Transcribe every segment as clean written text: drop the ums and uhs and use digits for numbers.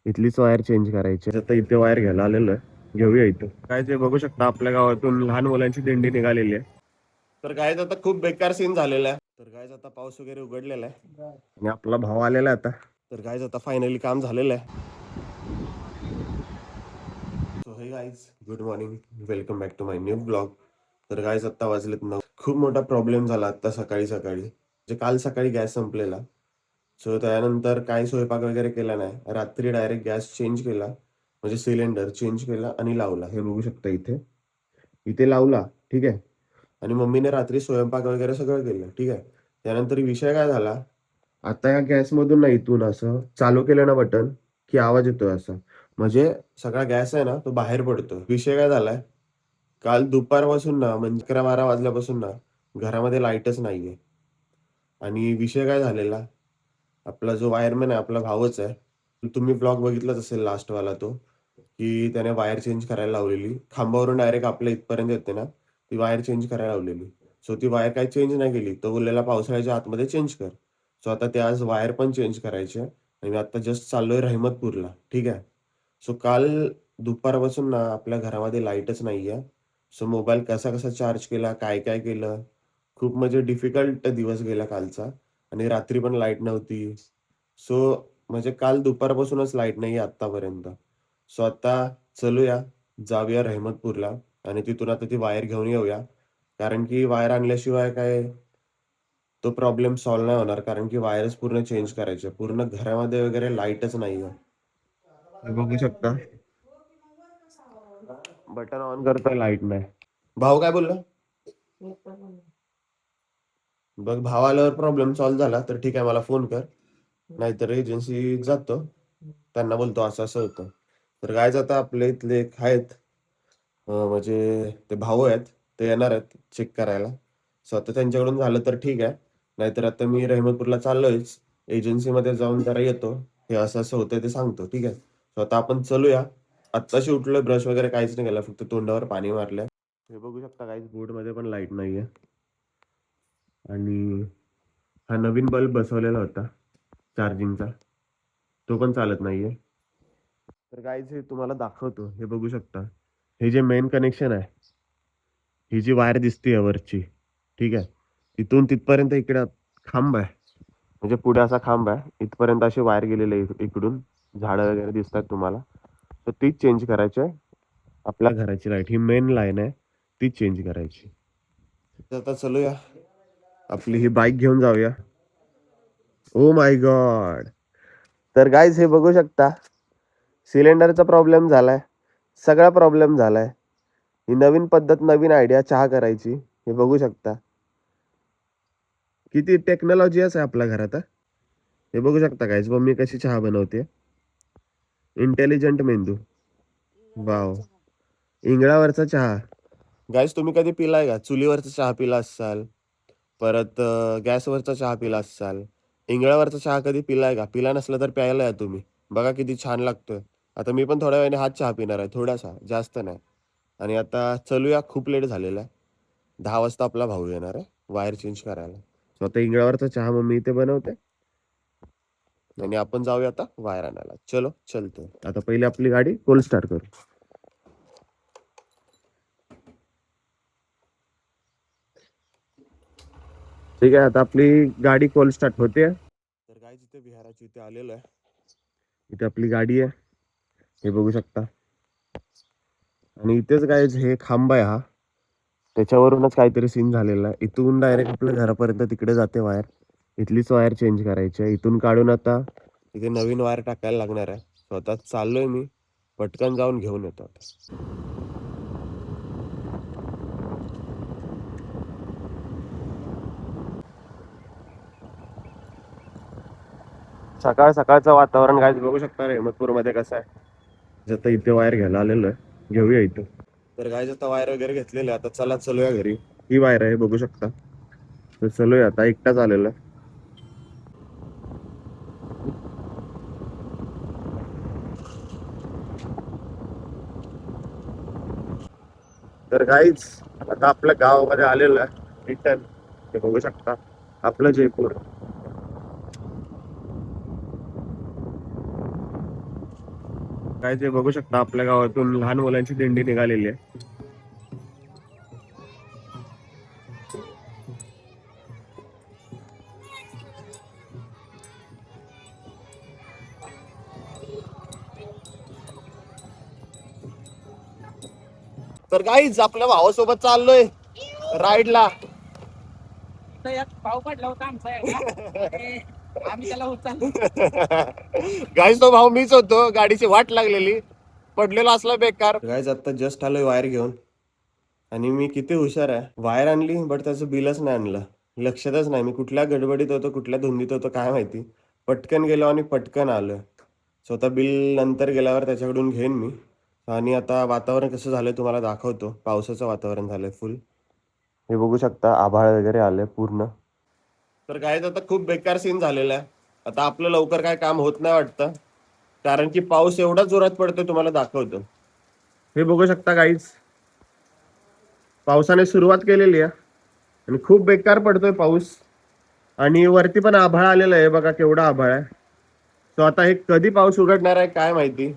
इथलीच wire change करायची. आता इथे वायर घ्यायला आलेलो आहे, घेऊया इथं. काय ते बघू शकता, आपल्या गावातून लहान मुलांची दिंडी निघालेली आहे. तर गायच आता खूप बेकार सीन झालेला आहे. तर गायच आता पाऊस वगैरे उघडलेला आहे आणि आपला भाव आलेला आहे आता. तर गायच आता फायनली काम झालेलं आहे. So hey guys, good morning, welcome back to my new blog. तर गाईज आत्ता वाजलेत 9. खूप मोठा प्रॉब्लेम झाला आत्ता सकाळी सकाळी, म्हणजे काल सकाळी गॅस संपलेला. सो त्यानंतर काही स्वयंपाक वगैरे केला नाही, रात्री डायरेक्ट गॅस चेंज केला, म्हणजे सिलेंडर चेंज केला आणि लावला. हे बघू शकता इथे इथे लावला, ठीक आहे. आणि मम्मीने रात्री स्वयंपाक वगैरे सगळं केलं, ठीक आहे. त्यानंतर विषय काय झाला, आता या गॅसमधून ना इथून असं चालू केलं ना बटन की आवाज येतोय असा, म्हणजे सगळा गॅस आहे ना तो बाहेर पडतो. विषय काय झालाय, काल दुपारपासून ना म्हणजे 11-12 वाजल्यापासून ना घरामध्ये लाईटच नाहीये. आणि विषय काय झालेला, आपला जो वायरमॅन आहे आपला भावच आहे. तुम्ही ब्लॉग बघितलाच असेल लास्टवाला तो, की त्याने वायर चेंज करायला लावलेली. खांबावरून डायरेक्ट आपल्या इथपर्यंत येते ना, ती वायर चेंज करायला लावलेली. सो ती वायर काही चेंज नाही केली. तो बोललेला पावसाळ्याच्या आतमध्ये चेंज कर. सो आता ते आज वायर पण चेंज करायची आहे आणि मी आता जस्ट चाललोय रहमतपूरला, ठीक आहे. सो काल दुपारपासून ना आपल्या घरामध्ये लाईटच नाहीये. सो मोबाईल कसा कसा चार्ज केला, काय काय केलं, खूप म्हणजे डिफिकल्ट दिवस गेला कालचा. आणि रात्री पण लाईट नव्हती. सो म्हणजे काल दुपारपासूनच लाईट नाहीये आत्तापर्यंत. सो आता चलूया, जाऊया रहमतपूरला आणि तिथून आता ती वायर घेऊन येऊया. कारण की वायर आणल्याशिवाय काय तो प्रॉब्लेम सॉल्व्ह नाही होणार, कारण की वायरच पूर्ण चेंज करायचे. पूर्ण घरामध्ये वगैरे लाईटच नाहीये. हे बघू शकता, बटन ऑन करतोय, लाईट नाही. भाऊ काय बोलला, बघ भाव आल्यावर प्रॉब्लेम सॉल्व्ह झाला तर ठीक आहे, मला फोन कर. नाहीतर एजन्सी जातो, त्यांना बोलतो असं असं होतं. तर काय आता आपले इथले एक आहेत, म्हणजे ते भाऊ आहेत, ते येणार आहेत चेक करायला. सो आता त्यांच्याकडून झालं तर ठीक आहे, नाहीतर आता मी रहमतपूरला चाललोयच. एजन्सीमध्ये जाऊन जरा येतो, हे असं असं होतंय ते सांगतो, ठीक आहे. सो आता आपण चलूया. आत्ताशी उठलोय, ब्रश वगैरे काहीच नाही केला, फक्त तोंडावर पाणी मारलंय. हे बघू शकता काहीच, बोर्डमध्ये पण लाईट नाहीये. आणि हा नवीन बल्ब बसवलेला होता चार्जिंगचा, तो पण चालत नाहीये. तर गाईज हे तुम्हाला दाखवतो, हे बघू शकता. हे जे मेन कनेक्शन आहे, ही जी वायर दिसते वरची, ठीक आहे, इथून तिथपर्यंत इकडे खांब आहे, म्हणजे पुढे असा खांब आहे, इथपर्यंत अशी वायर गेलेली आहे. इकडून झाडं वगैरे दिसतात तुम्हाला, तर तीच चेंज करायची आहे. आपल्या घराची लाईट ही मेन लाईन आहे, तीच चेंज करायची. तर आता चलूया, आपली ही बाईक घेऊन जाऊया. Oh my God. तर गाईज हे बघू शकता, सिलेंडरचा प्रॉब्लेम झालाय, सगळा प्रॉब्लेम झालाय. ही नवीन पद्धत, नवीन आयडिया चहा करायची. हे बघू शकता किती टेक्नॉलॉजी आहे आपल्या घरात. हे बघू शकता गाईज, मम्मी कशी चहा बनवते. इंटेलिजंट मेंदू, वाव. इंगळावरचा चहा. गाईज तुम्ही कधी पिलाय का? चुलीवरचा चहा पिला असाल, परत गॅसवरचा चहा पिला असाल. इंगळावरचा चहा कधी पिलाय का? पिला नसला तर प्यायला या तुम्ही, बघा किती छान लागतोय. आता मी पण थोड्या वेळाने हाच चहा पिणार आहे, थोडासा, जास्त नाही. आणि आता चलूया, खूप लेट झालेला आहे. 10 वाजता आपला भाऊ येणार आहे वायर चेंज करायला. स्वतः इंगळावरचा चहा मम्मी इथे बनवते आणि आपण जाऊया आता वायर आणायला. चलो चलतो. आता पहिले आपली गाडी कोल्ड स्टार्ट करू. ठीक आहे, आता आपली गाडी कोल्ड स्टार्ट होते. तर काय जिथे विहाराची इथे आलेलो आहे, इथे आपली गाडी आहे, हे बघू शकता. आणि इथेच काय हे खांब आहे, हा त्याच्यावरूनच काहीतरी सीन झालेला आहे. इथून डायरेक्ट आपल्या घरापर्यंत तिकडे जाते वायर. इथलीच वायर चेंज करायची आहे. इथून काढून आता इथे नवीन वायर टाकायला लागणार आहे. स्वतः चाललोय मी, पटकन जाऊन घेऊन येतो आता. सकाळ सकाळचं वातावरण काय बघू शकता रहमतपूर मध्ये कसं आहे. आता इथे वायर घ्यायला आलेलो आहे, घेऊया इथं. तर काय आता वायर वगैरे घेतलेले, आता चला चलूया घरी. ही वायर आहे बघू शकता. तर चलूया आता, एकटाच आलेला आहे. तर काहीच आता आपल्या गावामध्ये आलेलं आहे रिटर्न. ते बघू शकता आपलं जयपूर. काय ते बघू शकता आपल्या गावातून लहान मुलांची दिंडी निघालेली आहे. तर गाईज आपल्या भावासोबत चाललोय राईडला. पाव पडला होता आमचा आम्ही त्याला उचललो. गाईज तो भाऊ मीच होतो, गाडीची वाट लागलेली, पडलेलो असला बेकार. गाईज आता जस्ट आलोय वायर घेऊन आणि मी किती हुशार आहे, वायर आणली बट त्याचं बिलच नाही आणलं. लक्षातच नाही मी कुठल्या गडबडीत होतो, कुठल्या धुंदीत होतो काय माहिती. पटकन गेलो आणि पटकन आलो. स्वतः बिल नंतर गेल्यावर त्याच्याकडून घेईन मी. आणि आता वातावरण कसं झालंय तुम्हाला दाखवतो. पावसाचं वातावरण झालंय फुल. हे बघू शकता आभाळ वगैरे आले पूर्ण. तर काय आता खूप बेकार सीन झालेला आहे. आता आपलं लवकर काय काम होत नाही वाटतं, कारण की पाऊस एवढा जोरात पडतोय तुम्हाला दाखवतो. हे बघू शकता गाईज, पावसाने सुरुवात केलेली आहे आणि खूप बेकार पडतोय पाऊस. आणि वरती पण आभाळ आलेलं आहे, बघा केवढा आभाळ आहे. तो आता हे कधी पाऊस उघडणार आहे काय माहिती.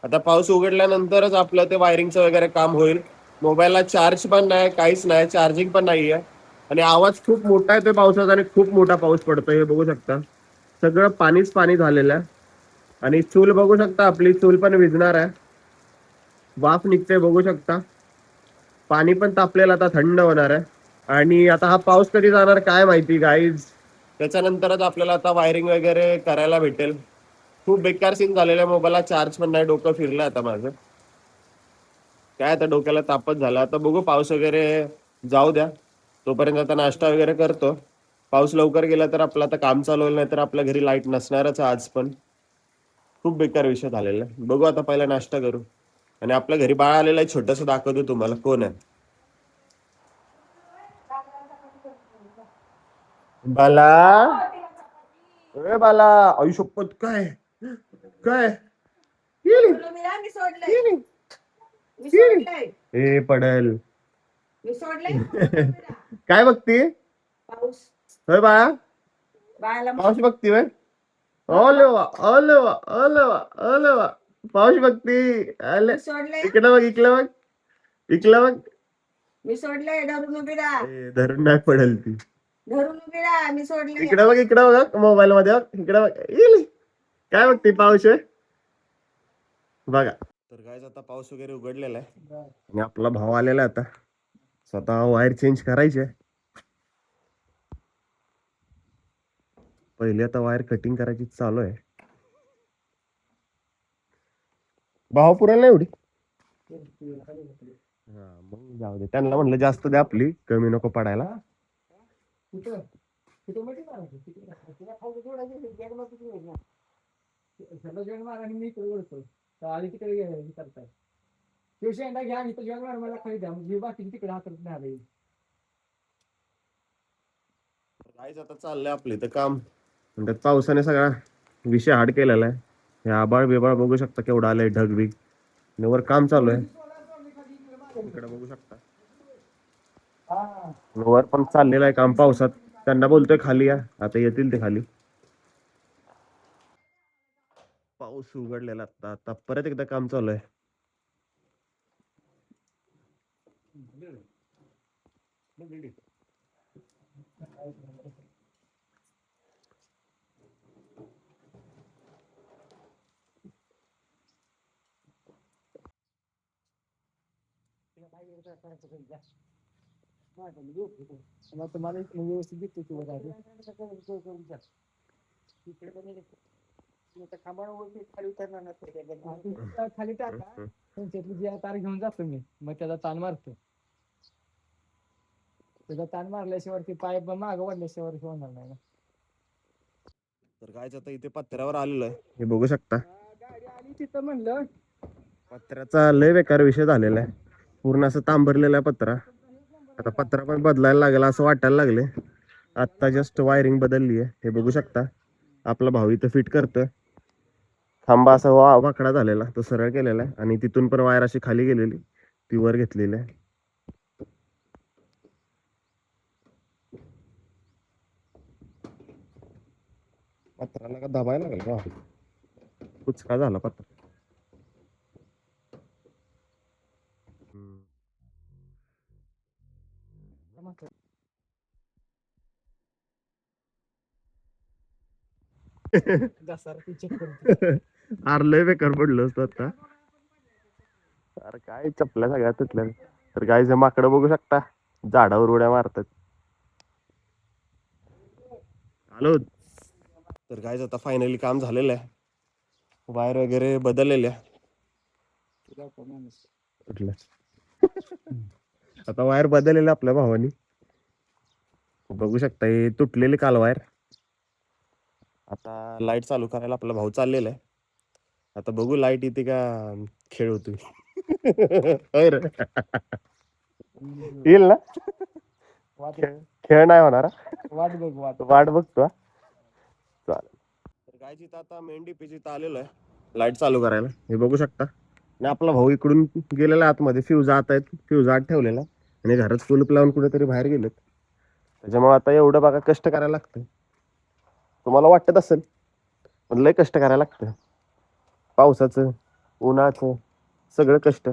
आता पाऊस उघडल्यानंतरच आपलं ते वायरिंगचं वगैरे काम होईल. मोबाईलला चार्ज पण नाही, काहीच नाही, चार्जिंग पण नाहीये. आणि आवाज खूप मोठा येतोय पावसाचा आणि खूप मोठा पाऊस पडतोय. हे बघू शकता सगळं पाणीच पाणी झालेलं आहे. आणि चूल बघू शकता, आपली चूल पण विझणार आहे, वाफ निघते बघू शकता. पाणी पण तापलेलं आता थंड होणार आहे. आणि आता हा पाऊस कधी जाणार काय माहिती गाईज. त्याच्यानंतरच आपल्याला आता वायरिंग वगैरे करायला भेटेल. खूप बेकार सीन झालेला, मोबाईलला चार्ज पण नाही, डोकं फिरलं आता माझं. काय आता डोक्याला तापच झाला. आता बघू पाऊस वगैरे जाऊ द्या, तोपर्यंत आता नाश्ता वगैरे करतो. पाऊस लवकर गेला तर आपलं आता काम चालू होईल, नाही तर आपल्या घरी लाईट नसणारच आज पण. खूप बेकार विषय झालेला आहे. बघू आता पहिला नाश्ता करू. आणि आपल्या घरी बाळ आलेलं आहे, छोटस दाखवतो तुम्हाला कोण आहे. बाला, ए बाला, आयुष्यपत काय काय ए पडल. काय बघती होय बाळा, पाऊस बघती होय. ओले वा ओले वा ओले वा ओले वा, पाऊस बघती. आले इकडं बघ, इकडं बघ, इकडं बघ. मी सोडलंय, धरून उभी राहा. धरून नाही पडेल ती. धरून उभी राहा, मी सोडलंय. इकडे बघ, इकडे बघ, मोबाईल मध्ये बघ, इकडे बघ. काय बघते पाऊस आहे बघा. तर काय आता पाऊस वगैरे उघडलेला आहे आणि आपला भाव आलेला आहे. आता स्वतः वायर चेंज करायचे. पहिले आता वायर कटिंग करायची चालू आहे. भाव पुरेल नाही एवढी. हा मग जाऊ दे, त्यांना म्हणलं जास्त द्या, आपली कमी नको पडायला. काहीच आता चाललंय आपलं इथं काम. म्हणतात पावसाने सगळा विषय हार्ड केलेला आहे. हे आबाळ बिबाळ बघू शकता केवढं आलंय, ढगबिग. वर काम चालू आहे, इकडे बघू शकता. वर पण चाललेलं आहे काम पावसात. त्यांना बोलतोय खाली या, आता येतील ते खाली. पाऊस उघडलेला आता, आता परत एकदा काम चालू आहे. तुम्हाला व्यवस्थित दिसतो खाली उतरणार खाली टाका, त्यांच्यातली जी तार घेऊन जातो मी, मग त्याचा ताण मारतो. त्याचा ताण मारल्याशिवाय ती पाईप मागं वाढल्याशिवाय होणार नाही ना. तर काय आता इथे पत्र्यावर आलेलो आहे, हे बघू शकता. गाडी आली तिथं म्हणलं, पत्र्याचा लय बेकार विषय झालेला आहे. पूर्ण असं तांबरलेला आहे पत्रा. आता पत्रा पण बदलायला लागला असं वाटायला लागले. आता जस्ट वायरिंग बदलली आहे, हे बघू शकता. आपला भाऊ इथं फिट करतोय. खांबा असा वाकडा झालेला तो सरळ केलेला आहे आणि तिथून पण वायर अशी खाली गेलेली ती वर घेतलेली आहे. पत्राला का दबायला लागेल का, कुचका झाला पत्रा. घसारा चेक करतो. अरे लय बेकार पडलो असतो आता. अरे काय चपल्या सगळ्या तुटल्या. तर काय माकडं बघू शकता, झाडावर उड्या मारतात. हॅलो. तर काय आता फायनली काम झालेलं आहे. वायर वगैरे बदललेल्या. कुठल्या आता वायर बदललेलं आपल्या भावानी. बघू शकता हे तुटलेली काल वायर. आता लाईट चालू करायला आपला भाऊ चाललेला आहे. आता बघू लाईट येते का खेळ होतोय. होय रे. येईल ना. खेळ नाही होणार. वाट बघ वाट बघतो हा. चालेल. तर काय तिथं आता मेन डीपीची इथं आलेलो आहे लाईट चालू करायला. हे बघू शकता. आणि आपला भाऊ इकडून गेलेला आतमध्ये, फ्यूज आत आहेत, फ्यूज आत ठेवलेला आणि घरात कुलूप लावून कुठेतरी बाहेर गेलेत. त्याच्यामुळे आता एवढं बघा कष्ट करायला लागतं. तुम्हाला वाटत असेल पण लय कष्ट करायला लागतं. पावसाचं, उन्हाचं सगळं कष्ट.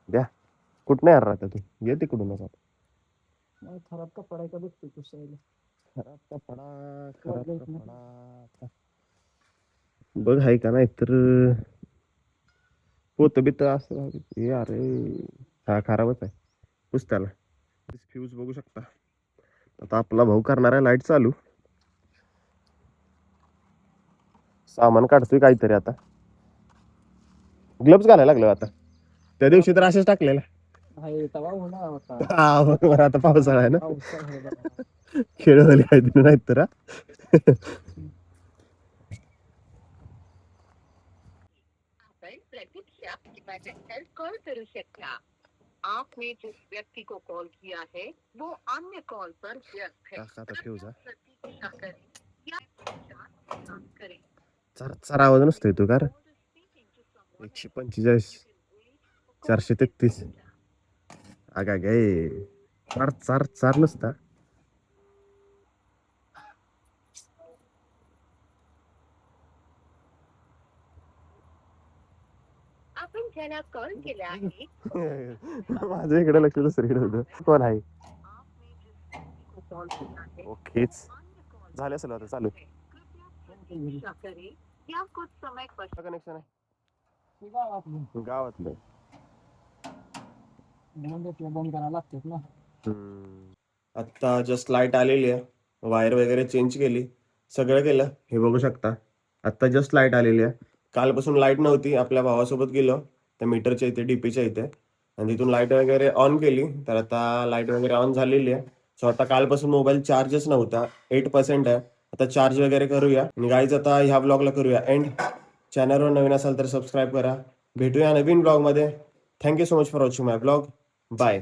द्या कुठं नाही राहता तू, ये तिकडूनच आता. खराब कपडा आहे का बघतो पुसायला. खराब कपडा बघ आहे का नाही तर पोत बित असं. हे अरे हा खराबच आहे, पुस त्याला. फ्यूज बघू शकता. आता आपला भाऊ करणार आहे लाईट चालू. सामान काढतोय काहीतरी आता. ग्लव्स घालायला लागलो आता. त्या दिवशी तर असेच टाकलेला. तवा होणार होता. हा बरोबर. आता पावसाळा आहे ना, पावसाळा आहे बघा. खेळ होली काहीतरी नाहीत तर हा. आपण प्रतीक्षा किंवा नंतर कॉल करू शकता. आपने जिस व्यक्ति को कॉल किया है वो अन्य कॉल पर व्यस्त है. टाका आता फ्यूज हा. प्रतीक्षा करें या इंतजार करें. चार आवाज नसतोय तो का रे? 145 433 आगा गे चार नसता. आपण ज्याला कॉल केला आहे माझ्या इकडे लक्ष दुसरीकडे होतं. कोण आहे? आपने जिस व्यक्ति को कॉल किया है ओकेच अन्य कॉल झाले असेल आता चालू. कृपया प्रतीक्षा करें या कुछ समय पश्चात. कनेक्शन आहे गावातून गावातलं. म्हणून ते बंद करायला लागतात ना. आता जस्ट लाईट आलेली आहे. वायर वगैरे चेंज केली, सगळं केलं. हे बघू शकता. आता जस्ट लाईट आलेली आहे. कालपासून लाईट नव्हती. आपल्या भावासोबत गेलो त्या मीटरच्या इथे, डीपीच्या इथे, आणि तिथून लाईट वगैरे ऑन केली. तर आता लाईट वगैरे ऑन झालेली आहे. सो आता कालपासून मोबाईल चार्जच नव्हता, 8% आहे. आता चार्ज वगैरे करूया आणि गाईज आता ह्या ब्लॉगला करूया एंड. चॅनलवर नवीन असाल तर सबस्क्राईब करा. भेटूया नवीन ब्लॉगमध्ये. Thank you so much for watching my blog. Bye.